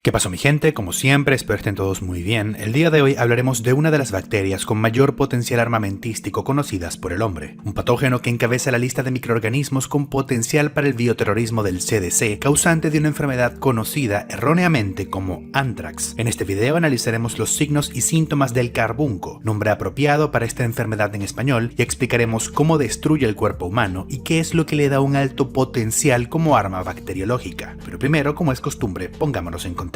¿Qué pasó, mi gente? Como siempre, espero estén todos muy bien. El día de hoy hablaremos de una de las bacterias con mayor potencial armamentístico conocidas por el hombre, un patógeno que encabeza la lista de microorganismos con potencial para el bioterrorismo del CDC, causante de una enfermedad conocida erróneamente como anthrax. En este video analizaremos los signos y síntomas del carbunco, nombre apropiado para esta enfermedad en español, y explicaremos cómo destruye el cuerpo humano y qué es lo que le da un alto potencial como arma bacteriológica. Pero primero, como es costumbre, pongámonos en contexto.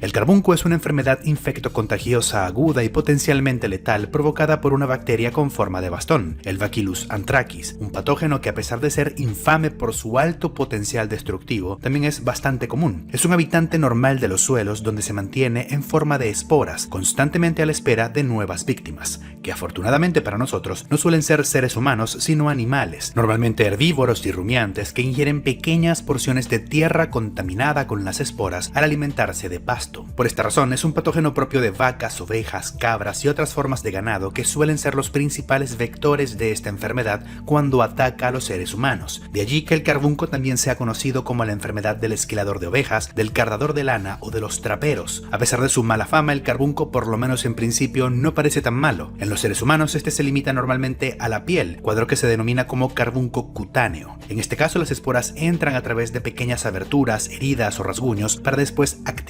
El carbunco es una enfermedad infectocontagiosa aguda y potencialmente letal provocada por una bacteria con forma de bastón, el Bacillus anthracis, un patógeno que, a pesar de ser infame por su alto potencial destructivo, también es bastante común. Es un habitante normal de los suelos donde se mantiene en forma de esporas, constantemente a la espera de nuevas víctimas, que afortunadamente para nosotros no suelen ser seres humanos sino animales, normalmente herbívoros y rumiantes que ingieren pequeñas porciones de tierra contaminada con las esporas al alimentarse de pasto. Por esta razón es un patógeno propio de vacas, ovejas, cabras y otras formas de ganado que suelen ser los principales vectores de esta enfermedad cuando ataca a los seres humanos. De allí que el carbunco también sea conocido como la enfermedad del esquilador de ovejas, del cardador de lana o de los traperos. A pesar de su mala fama, el carbunco, por lo menos en principio, no parece tan malo. En los seres humanos este se limita normalmente a la piel, cuadro que se denomina como carbunco cutáneo. En este caso las esporas entran a través de pequeñas aberturas, heridas o rasguños para después activarse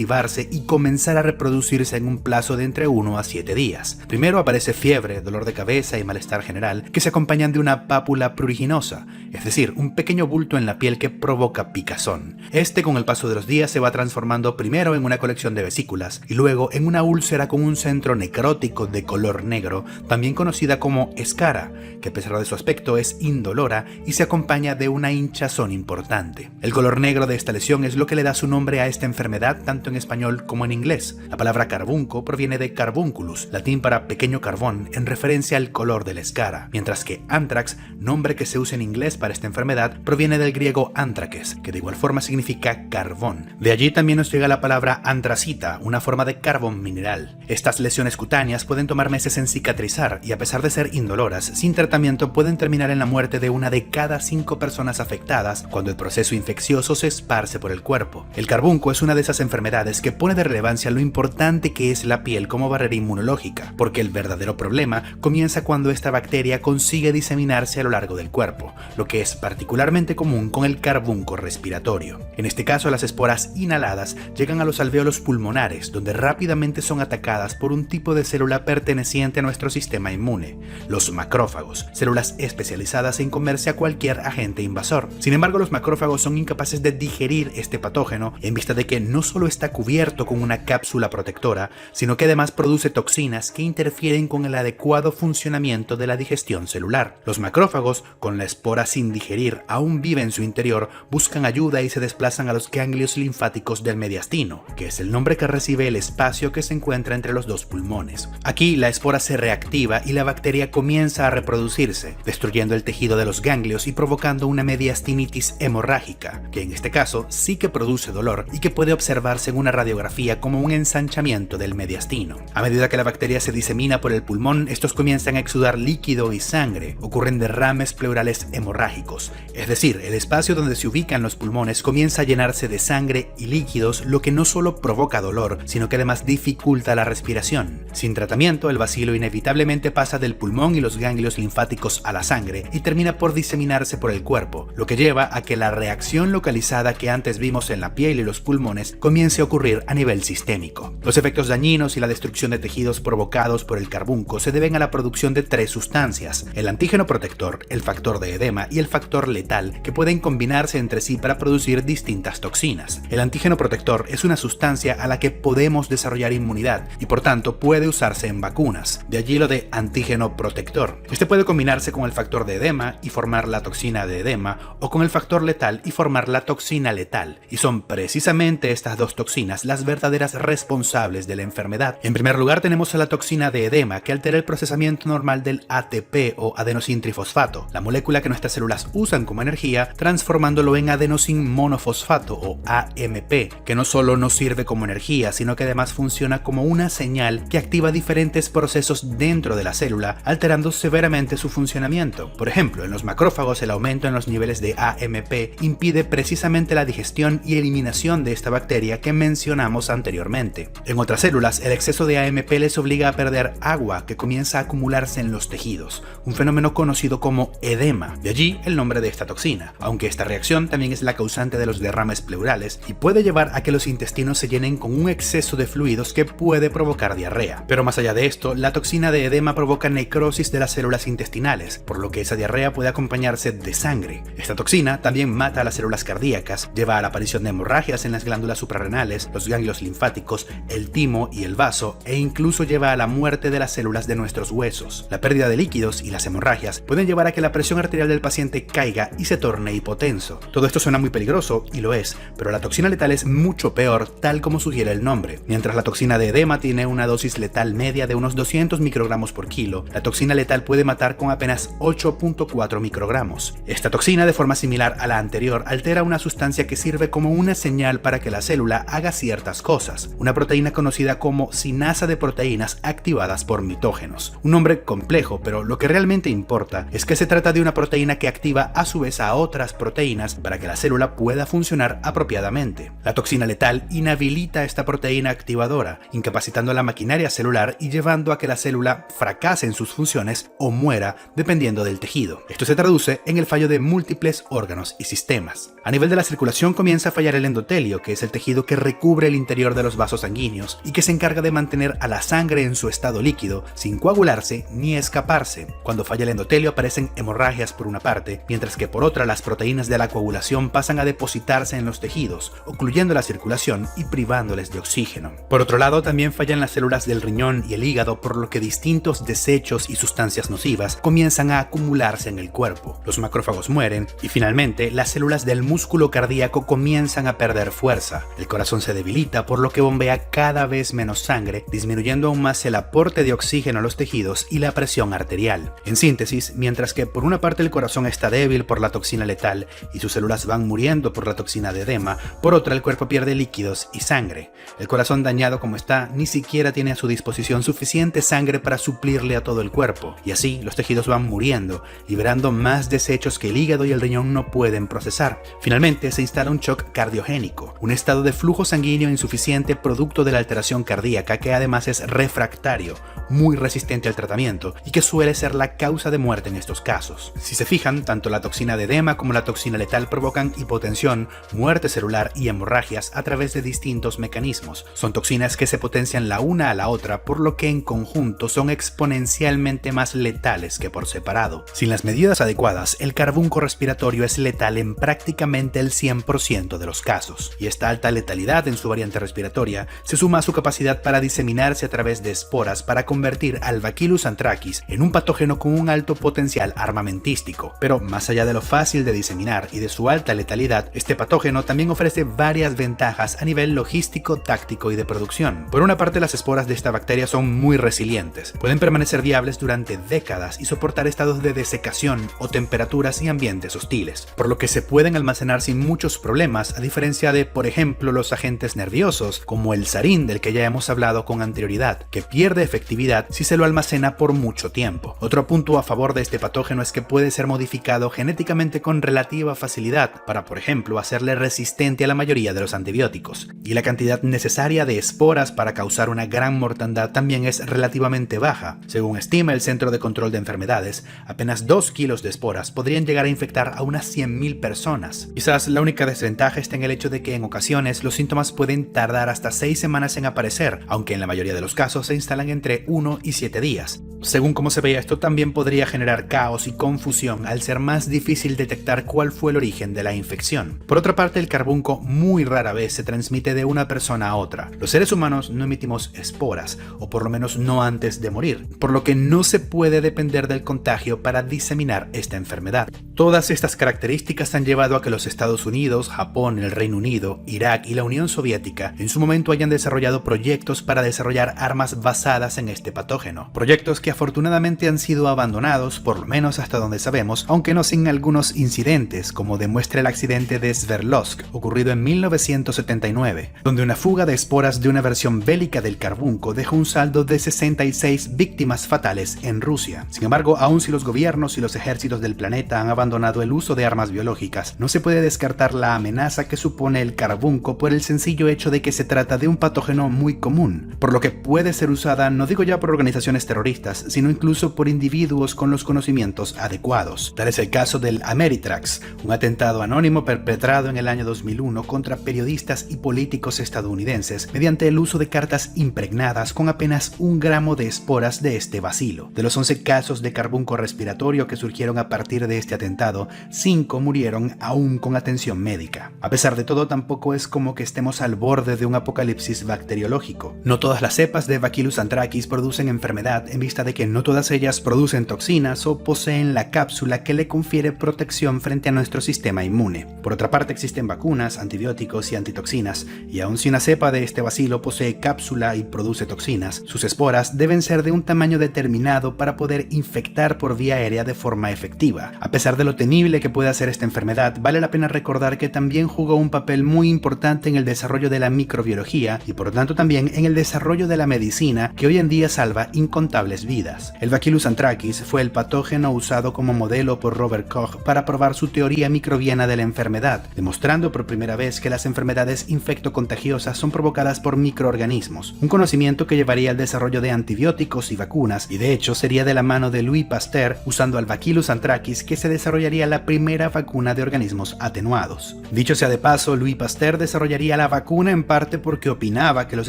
y comenzar a reproducirse en un plazo de entre 1 a 7 días. Primero aparece fiebre, dolor de cabeza y malestar general que se acompañan de una pápula pruriginosa, es decir, un pequeño bulto en la piel que provoca picazón. Este, con el paso de los días, se va transformando primero en una colección de vesículas y luego en una úlcera con un centro necrótico de color negro, también conocida como escara, que a pesar de su aspecto es indolora y se acompaña de una hinchazón importante. El color negro de esta lesión es lo que le da su nombre a esta enfermedad tanto en español como en inglés. La palabra carbunco proviene de carbunculus, latín para pequeño carbón, en referencia al color de la escara, mientras que anthrax, nombre que se usa en inglés para esta enfermedad, proviene del griego antrakes, que de igual forma significa carbón. De allí también nos llega la palabra antracita, una forma de carbón mineral. Estas lesiones cutáneas pueden tomar meses en cicatrizar y, a pesar de ser indoloras, sin tratamiento pueden terminar en la muerte de 1 de cada 5 personas afectadas cuando el proceso infeccioso se esparce por el cuerpo. El carbunco es una de esas enfermedades que pone de relevancia lo importante que es la piel como barrera inmunológica, porque el verdadero problema comienza cuando esta bacteria consigue diseminarse a lo largo del cuerpo, lo que es particularmente común con el carbunco respiratorio. En este caso, las esporas inhaladas llegan a los alvéolos pulmonares, donde rápidamente son atacadas por un tipo de célula perteneciente a nuestro sistema inmune, los macrófagos, células especializadas en comerse a cualquier agente invasor. Sin embargo, los macrófagos son incapaces de digerir este patógeno en vista de que no solo está cubierto con una cápsula protectora, sino que además produce toxinas que interfieren con el adecuado funcionamiento de la digestión celular. Los macrófagos, con la espora sin digerir, aún viven en su interior, buscan ayuda y se desplazan a los ganglios linfáticos del mediastino, que es el nombre que recibe el espacio que se encuentra entre los dos pulmones. Aquí la espora se reactiva y la bacteria comienza a reproducirse, destruyendo el tejido de los ganglios y provocando una mediastinitis hemorrágica, que en este caso sí que produce dolor y que puede observarse en una radiografía como un ensanchamiento del mediastino. A medida que la bacteria se disemina por el pulmón, estos comienzan a exudar líquido y sangre, ocurren derrames pleurales hemorrágicos, es decir, el espacio donde se ubican los pulmones comienza a llenarse de sangre y líquidos, lo que no solo provoca dolor, sino que además dificulta la respiración. Sin tratamiento, el bacilo inevitablemente pasa del pulmón y los ganglios linfáticos a la sangre y termina por diseminarse por el cuerpo, lo que lleva a que la reacción localizada que antes vimos en la piel y los pulmones comience a ocurrir a nivel sistémico. Los efectos dañinos y la destrucción de tejidos provocados por el carbunco se deben a la producción de 3 sustancias: el antígeno protector, el factor de edema y el factor letal, que pueden combinarse entre sí para producir distintas toxinas. El antígeno protector es una sustancia a la que podemos desarrollar inmunidad y por tanto puede usarse en vacunas, de allí lo de antígeno protector. Este puede combinarse con el factor de edema y formar la toxina de edema, o con el factor letal y formar la toxina letal, y son precisamente estas dos toxinas las verdaderas responsables de la enfermedad. En primer lugar tenemos a la toxina de edema, que altera el procesamiento normal del ATP o adenosintrifosfato, la molécula que nuestras células usan como energía, transformándolo en adenosin monofosfato o AMP, que no solo nos sirve como energía, sino que además funciona como una señal que activa diferentes procesos dentro de la célula, alterando severamente su funcionamiento. Por ejemplo, en los macrófagos el aumento en los niveles de AMP impide precisamente la digestión y eliminación de esta bacteria que mencionamos anteriormente. En otras células, el exceso de AMP les obliga a perder agua que comienza a acumularse en los tejidos, un fenómeno conocido como edema, de allí el nombre de esta toxina, aunque esta reacción también es la causante de los derrames pleurales y puede llevar a que los intestinos se llenen con un exceso de fluidos que puede provocar diarrea. Pero más allá de esto, la toxina de edema provoca necrosis de las células intestinales, por lo que esa diarrea puede acompañarse de sangre. Esta toxina también mata a las células cardíacas, lleva a la aparición de hemorragias en las glándulas suprarrenales, los ganglios linfáticos, el timo y el vaso, e incluso lleva a la muerte de las células de nuestros huesos. La pérdida de líquidos y las hemorragias pueden llevar a que la presión arterial del paciente caiga y se torne hipotenso. Todo esto suena muy peligroso, y lo es, pero la toxina letal es mucho peor, tal como sugiere el nombre. Mientras la toxina de edema tiene una dosis letal media de unos 200 microgramos por kilo, la toxina letal puede matar con apenas 8.4 microgramos. Esta toxina, de forma similar a la anterior, altera una sustancia que sirve como una señal para que la célula haga ciertas cosas, una proteína conocida como sinasa de proteínas activadas por mitógenos. Un nombre complejo, pero lo que realmente importa es que se trata de una proteína que activa a su vez a otras proteínas para que la célula pueda funcionar apropiadamente. La toxina letal inhabilita esta proteína activadora, incapacitando la maquinaria celular y llevando a que la célula fracase en sus funciones o muera dependiendo del tejido. Esto se traduce en el fallo de múltiples órganos y sistemas. A nivel de la circulación comienza a fallar el endotelio, que es el tejido que recubre el interior de los vasos sanguíneos y que se encarga de mantener a la sangre en su estado líquido sin coagularse ni escaparse. Cuando falla el endotelio aparecen hemorragias por una parte, mientras que por otra las proteínas de la coagulación pasan a depositarse en los tejidos, ocluyendo la circulación y privándoles de oxígeno. Por otro lado, también fallan las células del riñón y el hígado, por lo que distintos desechos y sustancias nocivas comienzan a acumularse en el cuerpo. Los macrófagos mueren y finalmente las células del músculo cardíaco comienzan a perder fuerza. El corazón se debilita, por lo que bombea cada vez menos sangre, disminuyendo aún más el aporte de oxígeno a los tejidos y la presión arterial. En síntesis, mientras que por una parte el corazón está débil por la toxina letal y sus células van muriendo por la toxina de edema, por otra el cuerpo pierde líquidos y sangre. El corazón, dañado como está, ni siquiera tiene a su disposición suficiente sangre para suplirle a todo el cuerpo, y así los tejidos van muriendo, liberando más desechos que el hígado y el riñón no pueden procesar. Finalmente se instala un shock cardiogénico, un estado de flujo sanguíneo insuficiente producto de la alteración cardíaca que además es refractario, muy resistente al tratamiento y que suele ser la causa de muerte en estos casos. Si se fijan, tanto la toxina de edema como la toxina letal provocan hipotensión, muerte celular y hemorragias a través de distintos mecanismos. Son toxinas que se potencian la una a la otra, por lo que en conjunto son exponencialmente más letales que por separado. Sin las medidas adecuadas, el carbunco respiratorio es letal en prácticamente el 100% de los casos, y esta alta letalidad en su variante respiratoria se suma a su capacidad para diseminarse a través de esporas para convertir al Bacillus anthracis en un patógeno con un alto potencial armamentístico. Pero más allá de lo fácil de diseminar y de su alta letalidad, este patógeno también ofrece varias ventajas a nivel logístico, táctico y de producción. Por una parte, las esporas de esta bacteria son muy resilientes, pueden permanecer viables durante décadas y soportar estados de desecación o temperaturas y ambientes hostiles, por lo que se pueden almacenar sin muchos problemas, a diferencia de, por ejemplo, los agentes nerviosos, como el sarín, del que ya hemos hablado con anterioridad, que pierde efectividad si se lo almacena por mucho tiempo. Otro punto a favor de este patógeno es que puede ser modificado genéticamente con relativa facilidad para, por ejemplo, hacerle resistente a la mayoría de los antibióticos, y la cantidad necesaria de esporas para causar una gran mortandad también es relativamente baja. Según estima el Centro de Control de Enfermedades, apenas 2 kilos de esporas podrían llegar a infectar a unas 100.000 personas. Quizás la única desventaja está en el hecho de que en ocasiones los síntomas pueden tardar hasta 6 semanas en aparecer, aunque en la mayoría de los casos se instalan entre 1 y 7 días. Según cómo se vea, esto también podría generar caos y confusión al ser más difícil detectar cuál fue el origen de la infección. Por otra parte, el carbunco muy rara vez se transmite de una persona a otra. Los seres humanos no emitimos esporas, o por lo menos no antes de morir, por lo que no se puede depender del contagio para diseminar esta enfermedad. Todas estas características han llevado a que los Estados Unidos, Japón, el Reino Unido, Irak y la Unión Soviética en su momento hayan desarrollado proyectos para desarrollar armas basadas en este patógeno. Proyectos que afortunadamente han sido abandonados, por lo menos hasta donde sabemos, aunque no sin algunos incidentes, como demuestra el accidente de Sverdlovsk, ocurrido en 1979, donde una fuga de esporas de una versión bélica del carbunco dejó un saldo de 66 víctimas fatales en Rusia. Sin embargo, aun si los gobiernos y los ejércitos del planeta han abandonado el uso de armas biológicas, no se puede descartar la amenaza que supone el carbunco por el sencillo hecho de que se trata de un patógeno muy común, por lo que puede ser usada no digo ya por organizaciones terroristas, sino incluso por individuos con los conocimientos adecuados. Tal es el caso del Ameritrax, un atentado anónimo perpetrado en el año 2001 contra periodistas y políticos estadounidenses mediante el uso de cartas impregnadas con apenas 1 gramo de esporas de este bacilo. De los 11 casos de carbunco respiratorio que surgieron a partir de este atentado, 5 murieron aún con atención médica. A pesar de todo, tampoco es como que estemos al borde de un apocalipsis bacteriológico. No todas las cepas de Bacillus anthracis producen enfermedad, en vista de que no todas ellas producen toxinas o poseen la cápsula que le confiere protección frente a nuestro sistema inmune. Por otra parte, existen vacunas, antibióticos y antitoxinas, y aun si una cepa de este bacilo posee cápsula y produce toxinas, sus esporas deben ser de un tamaño determinado para poder infectar por vía aérea de forma efectiva. A pesar de lo temible que pueda ser esta enfermedad, vale la pena recordar que también jugó un papel muy importante en el desarrollo de la microbiología y por lo tanto también en el desarrollo de la medicina, que hoy en día salva incontables vidas. El Bacillus anthracis fue el patógeno usado como modelo por Robert Koch para probar su teoría microbiana de la enfermedad, demostrando por primera vez que las enfermedades infectocontagiosas son provocadas por microorganismos, un conocimiento que llevaría al desarrollo de antibióticos y vacunas, y de hecho sería de la mano de Louis Pasteur, usando al Bacillus anthracis, que se desarrollaría la primera vacuna de organismos atenuados. Dicho sea de paso, Louis Pasteur desarrollaría la vacuna en parte porque opinaba que los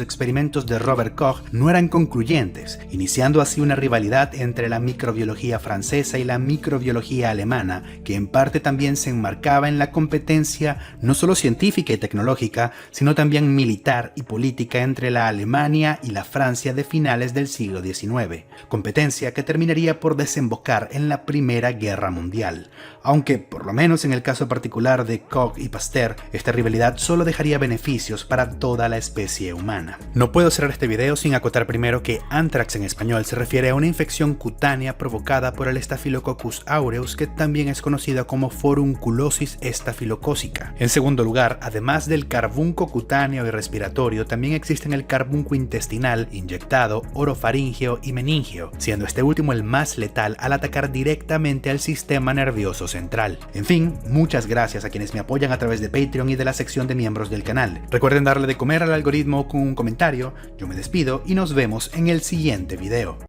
experimentos de Robert Koch no eran concluyentes, iniciando así una rivalidad entre la microbiología francesa y la microbiología alemana, que en parte también se enmarcaba en la competencia no solo científica y tecnológica, sino también militar y política entre la Alemania y la Francia de finales del siglo XIX, competencia que terminaría por desembocar en la Primera Guerra Mundial, aunque por lo menos en el caso particular de Koch y Pasteur, esta rivalidad solo dejaría beneficios para toda la especie humana. No puedo cerrar este video sin acotar primero que anthrax en español se refiere a una infección cutánea provocada por el Staphylococcus aureus, que también es conocida como forunculosis estafilocócica. En segundo lugar, además del carbunco cutáneo y respiratorio, también existen el carbunco intestinal, inyectado, orofaríngeo y meningeo, siendo este último el más letal al atacar directamente al sistema nervioso central. En fin, muchas gracias a quienes me apoyan a través de Patreon y de la sección de miembros del canal. Recuerden darle de comer al algoritmo con un comentario. Yo me despido y nos vemos en el siguiente video.